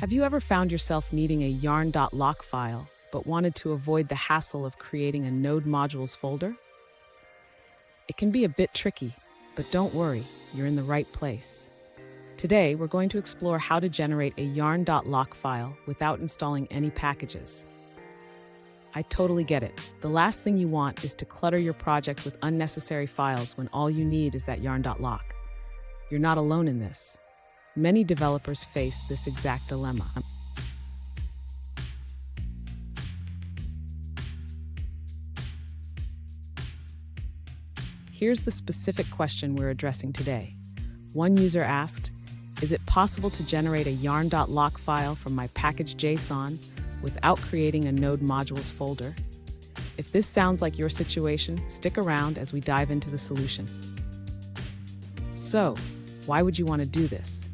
Have you ever found yourself needing a yarn.lock file, but wanted to avoid the hassle of creating a node modules folder? It can be a bit tricky, but don't worry, you're in the right place. Today, we're going to explore how to generate a yarn.lock file without installing any packages. I totally get it. The last thing you want is to clutter your project with unnecessary files when all you need is that yarn.lock. You're not alone in this. Many developers face this exact dilemma. Here's the specific question we're addressing today. One user asked, is it possible to generate a yarn.lock file from my package.json without creating a node modules folder? If this sounds like your situation, stick around as we dive into the solution. So, why would you want to do this?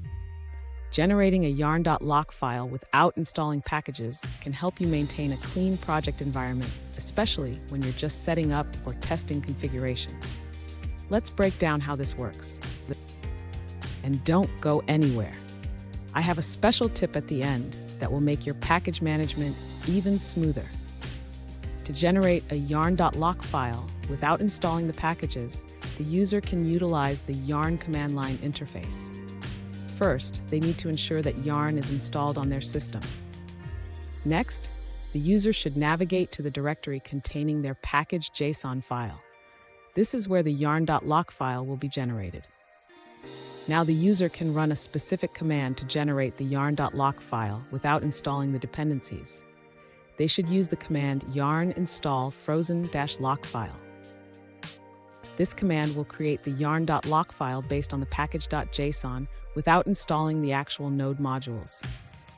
Generating a yarn.lock file without installing packages can help you maintain a clean project environment, especially when you're just setting up or testing configurations. Let's break down how this works. And don't go anywhere. I have a special tip at the end that will make your package management even smoother. To generate a yarn.lock file without installing the packages, the user can utilize the yarn command line interface. First, they need to ensure that yarn is installed on their system. Next, the user should navigate to the directory containing their package.json file. This is where the yarn.lock file will be generated. Now the user can run a specific command to generate the yarn.lock file without installing the dependencies. They should use the command yarn install frozen-lock file. This command will create the yarn.lock file based on the package.json without installing the actual node modules.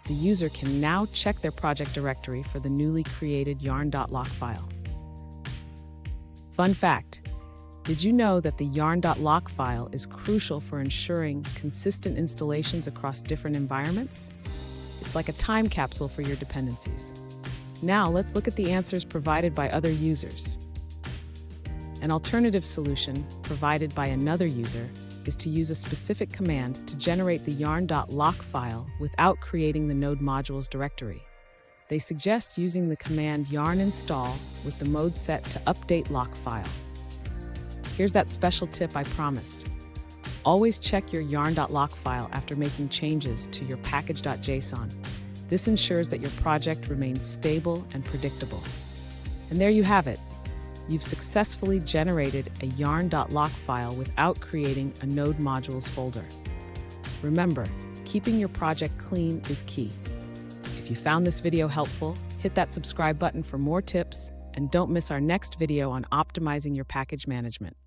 The user can now check their project directory for the newly created yarn.lock file. Fun fact, did you know that the yarn.lock file is crucial for ensuring consistent installations across different environments? It's like a time capsule for your dependencies. Now let's look at the answers provided by other users. An alternative solution provided by another user is to use a specific command to generate the yarn.lock file without creating the node modules directory. They suggest using the command yarn install with the mode set to update lock file. Here's that special tip I promised. Always check your yarn.lock file after making changes to your package.json. This ensures that your project remains stable and predictable. And there you have it. You've successfully generated a yarn.lock file without creating a node modules folder. Remember, keeping your project clean is key. If you found this video helpful, hit that subscribe button for more tips, and don't miss our next video on optimizing your package management.